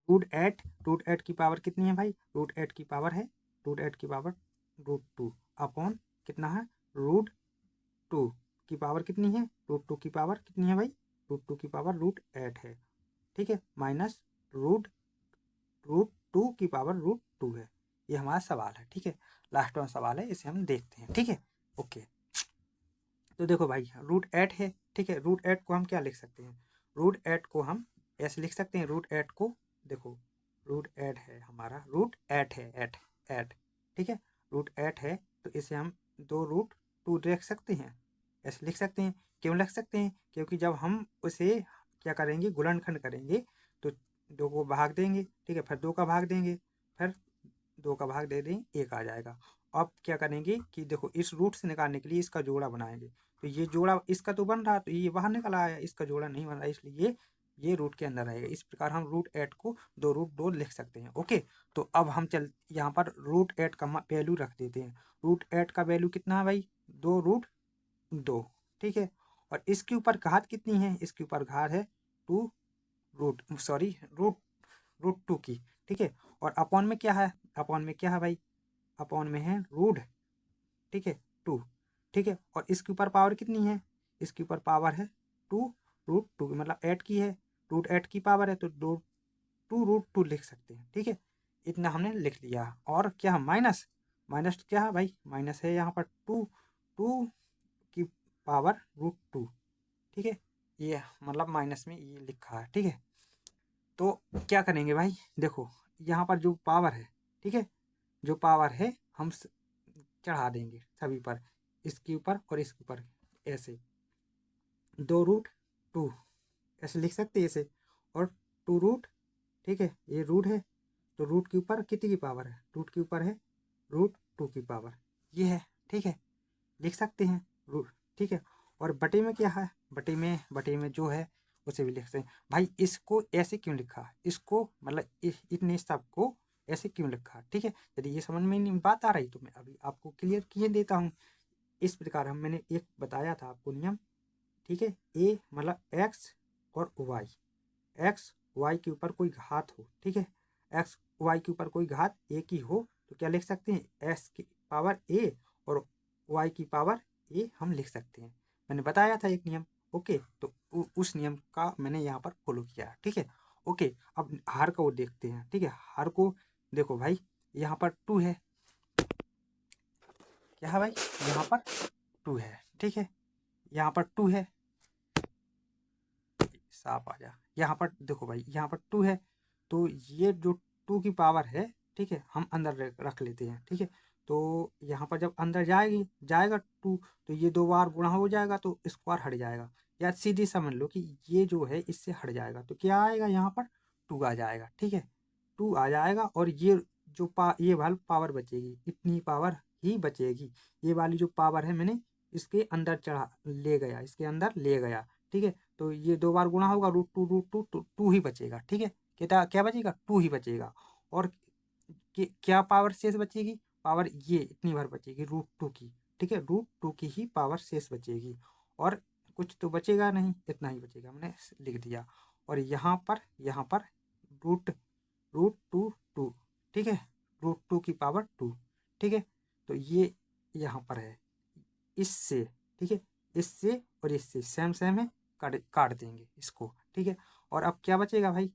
Root eight की power कितनी है भाई? रूट एट की पावर है √2 अपॉन कितना है? √2 की पावर कितनी है? √2 की पावर कितनी है भाई? √2 की पावर √8 है, ठीक है, माइनस रूट रूट टू की पावर √2 है। ये हमारा सवाल है, ठीक है, लास्ट वाला सवाल है, इसे हम देखते हैं, ठीक है, ओके। तो देखो भाई √8 है, ठीक है, √8 को हम क्या लिख सकते हैं? √8 को हम ऐसे लिख सकते हैं, √8 को देखो, √8 है हमारा, √8 है, एट, ठीक है, √8 है, तो इसे हम 2√2 लिख सकते हैं, ऐसे लिख सकते हैं। क्यों लिख सकते हैं? क्योंकि जब हम उसे क्या करेंगे, गुणनखंड करेंगे, तो 2 को भाग देंगे, ठीक है, फिर 2 का भाग देंगे, फिर 2 का भाग दे दें, 1 आ जाएगा। अब क्या करेंगे कि देखो इस रूट से निकालने के लिए इसका जोड़ा बनाएंगे, तो ये जोड़ा इसका तो बन रहा, तो ये बाहर निकल आया, इसका जोड़ा नहीं बन रहा, इसलिए ये रूट के अंदर रहेगा। इस प्रकार हम √8 को 2√2 लिख सकते हैं, ओके। तो अब हम चल यहाँ पर √8 का वैल्यू रख देते हैं। √8 का वैल्यू कितना है भाई? 2√2, ठीक है, और इसके ऊपर घात कितनी है? इसके ऊपर घात है टू रूट √2 की, ठीक है, और अपॉन में क्या है? अपॉन में क्या है भाई? अपॉन में है रूट, ठीक है, 2, ठीक है, और इसके ऊपर पावर कितनी है? इसके ऊपर पावर है 2√2 मतलब 8 की है, √8 की पावर है, तो 2√2 लिख सकते हैं, ठीक है, इतना हमने लिख लिया। और क्या माइनस, माइनस क्या है भाई? माइनस है यहाँ पर 2 की पावर √2, ठीक है, ये मतलब माइनस में ये लिखा है, ठीक है। तो क्या करेंगे भाई? देखो यहाँ पर जो पावर है, ठीक है, जो पावर है हम चढ़ा देंगे सभी पर, इसके ऊपर और इसके ऊपर, ऐसे 2√2 ऐसे लिख सकते हैं ऐसे, और 2 रूट, ठीक है, ये रूट है, तो रूट के ऊपर कितनी की पावर है? रूट के ऊपर है √2 की पावर, ये है, ठीक है, लिख सकते हैं रूट, ठीक है। और बटे में क्या है? बटे में जो है उसे भी लिख सकते हैं। भाई इसको ऐसे क्यों लिखा है? इसको मतलब इतने सब को ऐसे क्यों लिखा है, ठीक है। यदि ये समझ में नहीं बात आ रही तो मैं अभी आपको क्लियर किए देता हूँ। इस प्रकार हम मैंने एक बताया था आपको नियम, ठीक है, ए मतलब एक्स और वाई, एक्स वाई के ऊपर कोई घात हो, ठीक है, एक्स वाई के ऊपर कोई घात ए की हो, तो क्या लिख सकते हैं? एक्स की पावर ए और वाई की पावर ए हम लिख सकते हैं। मैंने बताया था एक नियम, ओके, तो उस नियम का मैंने यहाँ पर फॉलो किया, ठीक है, ओके। अब हर को देखते हैं, ठीक है, हर को देखो भाई, यहाँ पर 2 है, क्या है भाई? यहाँ पर 2 है, ठीक है, यहाँ पर 2 है, साफ आ जा, यहाँ पर देखो भाई, यहाँ पर 2 है, तो ये जो 2 की पावर है, ठीक है, हम अंदर रख लेते हैं, ठीक है, तो यहाँ पर जब अंदर जाएगा 2, तो ये 2 बार गुणा हो जाएगा, तो स्क्वायर हट जाएगा, या सीधी समझ लो कि ये जो है इससे हट जाएगा, तो क्या आएगा? यहाँ पर 2 आ जाएगा, ठीक है, 2 आ जाएगा, और ये जो ये वाली पावर बचेगी, इतनी पावर ही बचेगी, ये वाली जो पावर है मैंने इसके अंदर इसके अंदर ले गया, ठीक है, तो ये 2 बार गुणा होगा, √2 ही बचेगा, ठीक है, क्या क्या बचेगा? 2 ही बचेगा। और क्या पावर शेष बचेगी? पावर ये इतनी बार बचेगी √2 की, ठीक है, √2 की ही पावर शेष बचेगी, और कुछ तो बचेगा नहीं, इतना ही बचेगा, मैंने लिख दिया। और यहाँ पर रूट रूट टू टू ठीक है, √2 की पावर 2, ठीक है, तो ये यहाँ पर है, इससे, ठीक है, इससे और इससे सेम सेम है, काट काट देंगे इसको, ठीक है। और अब क्या बचेगा भाई?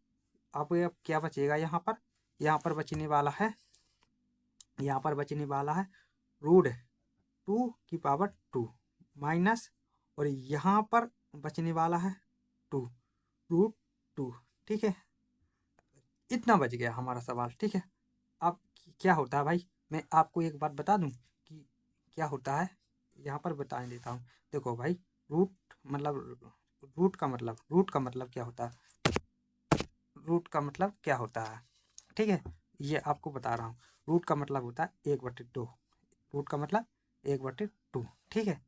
अब क्या बचेगा? यहाँ पर बचने वाला है, यहाँ पर बचने वाला है √2 की पावर 2 माइनस, और यहाँ पर बचने वाला है 2 √2, ठीक है, इतना बच गया हमारा सवाल, ठीक है। अब क्या होता है भाई, मैं आपको एक बात बता दूं कि क्या होता है, यहाँ पर बता देता हूँ। देखो भाई, रूट मतलब रूट का मतलब क्या होता है? रूट का मतलब क्या होता है, ठीक है, ये आपको बता रहा हूँ। रूट का मतलब होता है 1/2, रूट का मतलब 1/2, ठीक है,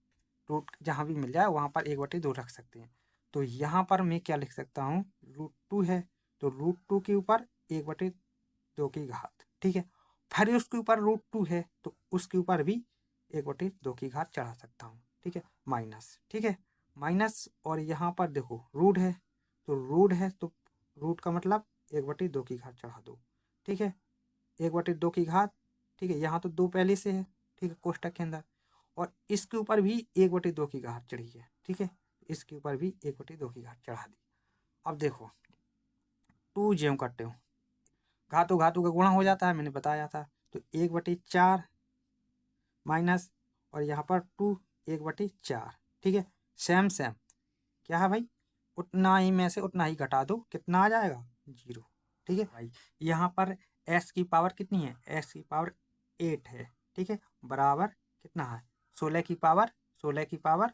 रूट जहाँ भी मिल जाए वहाँ पर 1/2 रख सकते हैं। तो यहाँ पर मैं क्या लिख सकता हूँ? √2 है, तो √2 के ऊपर 1/2 की घात, ठीक है, फिर उसके ऊपर √2 है, तो उसके ऊपर भी 1/2 की घात चढ़ा सकता हूँ, ठीक है, माइनस, ठीक है, माइनस, और यहाँ पर देखो रूट है, तो रूट का मतलब 1/2 की घात चढ़ा दो, ठीक है। 1/2 की घात, ठीक है, यहाँ तो 2 पहले से है, ठीक है, कोष्टक के अंदर, और इसके ऊपर भी 1/2 की घात चढ़ी है, ठीक है, इसके ऊपर भी 1/2 की घात चढ़ा दी। अब देखो 2 ज्यों करते हो, घातों घातों का गुणा हो जाता है, मैंने बताया था। तो 1/4 माइनस, और यहाँ पर 2 1/4, ठीक है, सेम सेम क्या है भाई, उतना ही में से उतना ही घटा दो, कितना आ जाएगा 0, ठीक है भाई। यहाँ पर s की पावर कितनी है, s की पावर 8 है, ठीक है, बराबर कितना है 16 की पावर 16 की पावर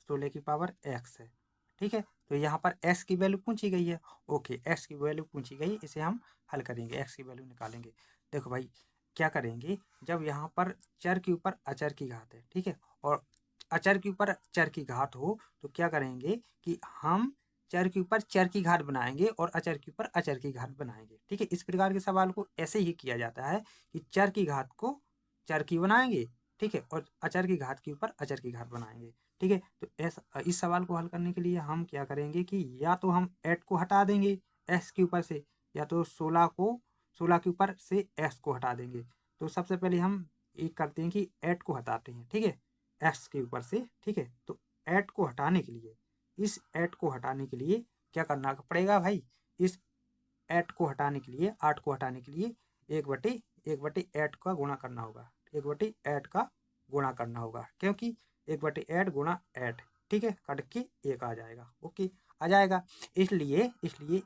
16 की पावर x है, ठीक है। तो यहाँ पर s की वैल्यू पूछी गई है, ओके, s की वैल्यू पूछी गई, इसे हम हल करेंगे, x की वैल्यू निकालेंगे। देखो भाई क्या करेंगे, जब यहाँ पर चर के ऊपर अचर की घात है, ठीक है, और अचर के ऊपर चर की घात हो तो क्या करेंगे कि हम चर के ऊपर चर की घात बनाएंगे और अचर के ऊपर अचर की घात बनाएंगे, ठीक है। इस प्रकार के सवाल को ऐसे ही किया जाता है कि चर की घात को चर की बनाएंगे, ठीक है, और अचर की घात के ऊपर अचर की घात बनाएंगे, ठीक है। तो इस सवाल को हल करने के लिए हम क्या करेंगे कि या तो हम 8 को हटा देंगे s के ऊपर से, या तो 16 के ऊपर से s को हटा देंगे। तो सबसे पहले हम एक करते हैं कि 8 को हटाते हैं, ठीक है, x के ऊपर से, ठीक है। तो 8 को हटाने के लिए, इस 8 को हटाने के लिए क्या करना पड़ेगा भाई, इस 8 को हटाने के लिए, 8 को हटाने के लिए 1/8 का गुणा करना होगा, 1/8 का गुणा करना होगा, क्योंकि 1/8 गुणा 8, ठीक है, कट के 1 आ जाएगा, ओके, आ जाएगा। इसलिए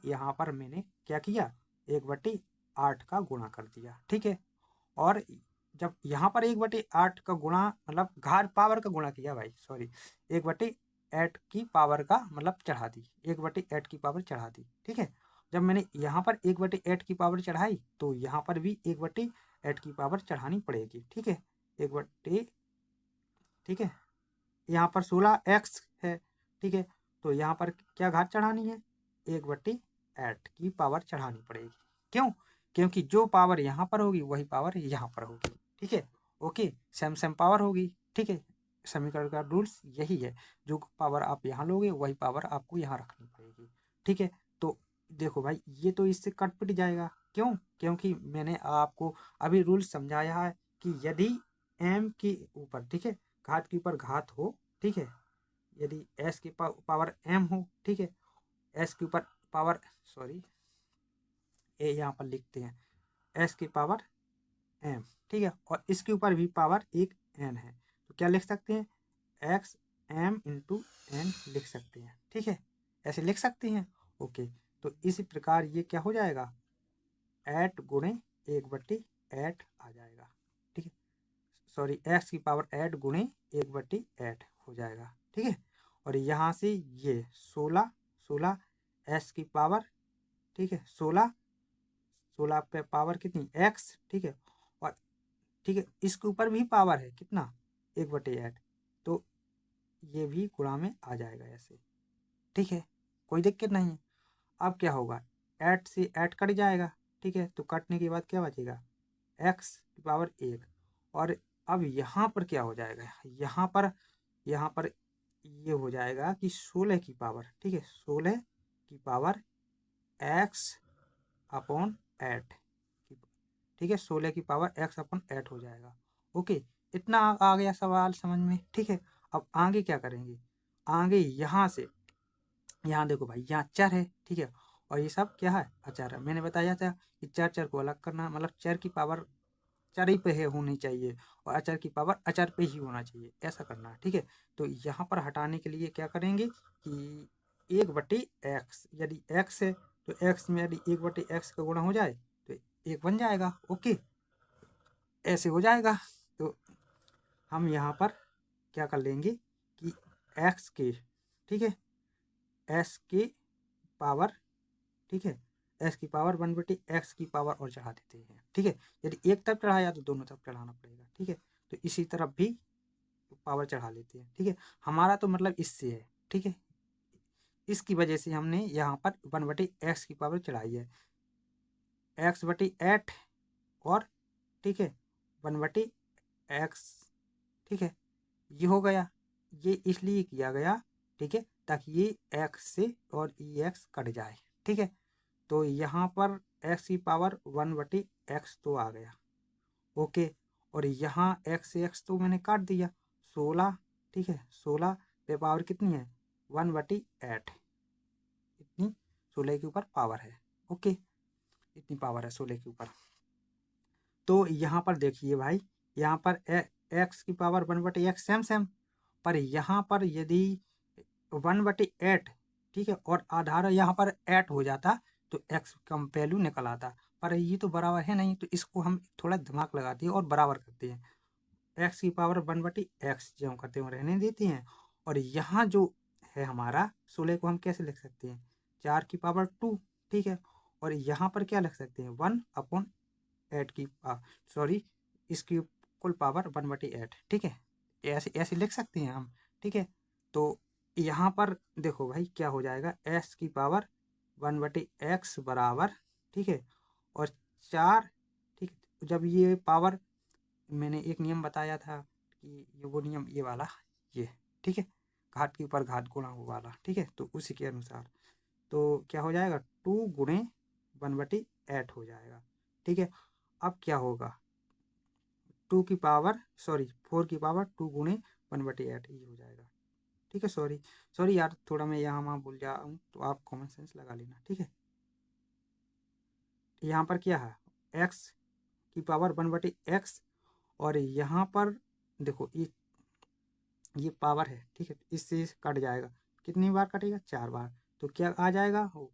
यहाँ पर मैंने क्या किया, 1/8 का गुणा कर दिया, ठीक है। और जब यहाँ पर 1/8 का गुणा मतलब घात पावर का गुणा किया भाई, सॉरी, 1/8 की पावर का मतलब चढ़ा दी, 1/8 की पावर चढ़ा दी, ठीक है। जब मैंने यहाँ पर 1/8 की पावर चढ़ाई तो यहाँ पर भी 1/8 की पावर चढ़ानी पड़ेगी, ठीक है, 1/, ठीक है। यहाँ पर 16x है, ठीक है, तो यहाँ पर क्या घात चढ़ानी है, 1/8 की पावर चढ़ानी पड़ेगी। क्यों, क्योंकि जो पावर यहाँ पर होगी वही पावर यहाँ पर होगी, ठीक है, ओके, सेम सेम पावर होगी, ठीक है। समीकरण का रूल्स यही है, जो पावर आप यहाँ लोगे वही पावर आपको यहाँ रखनी पड़ेगी, ठीक है। तो देखो भाई ये तो इससे कट पिट जाएगा, क्यों, क्योंकि मैंने आपको अभी रूल समझाया है कि यदि m के ऊपर, ठीक है, घात के ऊपर घात हो, ठीक है, यदि s की पावर m हो, ठीक है, s के ऊपर पावर, सॉरी, ए यहाँ पर लिखते हैं s की पावर m, ठीक है, और इसके ऊपर भी पावर एक n है, तो क्या लिख सकते हैं, x m इंटू n लिख सकते हैं, ठीक है, ऐसे लिख सकते हैं, ओके। तो इसी प्रकार ये क्या हो जाएगा, 8 गुणे 1/8 आ जाएगा, ठीक है, सॉरी, x की पावर 8 गुणे 1/8 हो जाएगा, ठीक है। और यहाँ से ये 16 s की पावर, ठीक है, 16 पे पावर कितनी x, ठीक है, और ठीक है इसके ऊपर भी पावर है कितना 1/8, तो ये भी गुणा में आ जाएगा ऐसे, ठीक है, कोई दिक्कत नहीं है। अब क्या होगा, 8 से 8 कट जाएगा, ठीक है, तो कटने के बाद क्या बचेगा, x की पावर 1, और अब यहाँ पर क्या हो जाएगा, यहाँ पर ये हो जाएगा कि 16 की पावर, ठीक है, 16 की पावर x अपॉन 8, ठीक है, 16 की पावर x अपॉन 8 हो जाएगा, ओके। इतना आ गया सवाल समझ में, ठीक है। अब आगे क्या करेंगे, आगे यहाँ से, यहाँ देखो भाई यहाँ चर है, ठीक है, और ये सब क्या है, अचर है। मैंने बताया था कि चर को अलग करना, मतलब चर की पावर चर ही पे है होनी चाहिए और अचर की पावर अचर पे ही होना चाहिए, ऐसा करना है, ठीक है। तो यहाँ पर हटाने के लिए क्या करेंगे कि 1/x, यदि x है तो x में यदि 1/x का गुणा हो जाए तो 1 बन जाएगा, ओके, ऐसे हो जाएगा। तो हम यहाँ पर क्या कर लेंगे कि x के, ठीक है, s के पावर, ठीक है, s की पावर 1/x की पावर और चढ़ा देते हैं, ठीक है। यदि एक तरफ चढ़ाया तो दोनों तरफ चढ़ाना पड़ेगा, ठीक है। तो इसी तरफ भी पावर चढ़ा लेते हैं, ठीक है। हमारा तो मतलब इससे है, ठीक है, इसकी वजह से हमने यहाँ पर 1/x की पावर चढ़ाई है, x/8 और, ठीक है, 1/x, ठीक है, ये हो गया, ये इसलिए किया गया, ठीक है, ताकि ये x से और ये x कट जाए, ठीक है। तो यहाँ पर एक्स की पावर 1/x तो आ गया। ओके, और यहाँ x से x तो मैंने काट दिया 16, ठीक है। 16 पे पावर कितनी है 1/8, इतनी 16 के ऊपर पावर है। ओके, इतनी पावर है 16 के ऊपर। तो यहाँ पर देखिए भाई, यहाँ पर x की पावर 1/x सेम सेम, पर यहाँ पर यदि 1/8, ठीक है, और आधार यहाँ पर 8 हो जाता तो x का वैल्यू निकल आता, पर ये तो बराबर है नहीं, तो इसको हम थोड़ा दिमाग लगाते हैं और बराबर करते हैं। x की पावर 1/x जो हम करते हैं रहने देते हैं, और यहाँ जो है हमारा 16 को हम कैसे लिख सकते हैं 4 की पावर 2, ठीक है, और यहाँ पर क्या लिख सकते हैं 1/8 की सॉरी इसकी कुल पावर 1/8, ठीक है, ऐसे ऐसे लिख सकते हैं हम, ठीक है। तो यहाँ पर देखो भाई क्या हो जाएगा s की पावर 1/x बराबर, ठीक है, और 4, ठीक है। जब ये पावर, मैंने एक नियम बताया था कि ये वो नियम ये वाला, ये, ठीक है, घात के ऊपर घात गुणा वो वाला, ठीक है, तो उसी के अनुसार तो क्या हो जाएगा 2 गुणे 1/8 हो जाएगा, ठीक है। अब क्या होगा 2 की पावर 4 की पावर 2 गुणे 1/8 ये हो जाएगा, ठीक है। सॉरी सॉरी यार, थोड़ा मैं यहाँ वहाँ भूल जा हूँ, तो आप कॉमन सेंस लगा लेना, ठीक है। यहाँ पर क्या है x की पावर 1/x, और यहाँ पर देखो ये पावर है, ठीक है, इससे कट जाएगा, कितनी बार कटेगा 4 बार, तो क्या आ जाएगा हो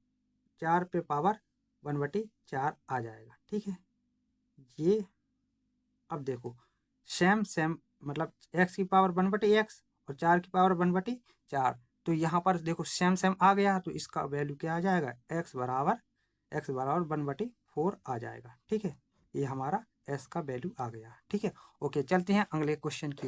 4 पे पावर 1/4 आ जाएगा, ठीक है। ये अब देखो सेम सेम, मतलब x की पावर 1/x और 4 की पावर 1/4, तो यहाँ पर देखो सेम सेम आ गया, तो इसका वैल्यू क्या आ जाएगा x बराबर 1/4 आ जाएगा, ठीक है। ये हमारा s का वैल्यू आ गया, ठीक है। ओके, चलते हैं अगले क्वेश्चन की ओर।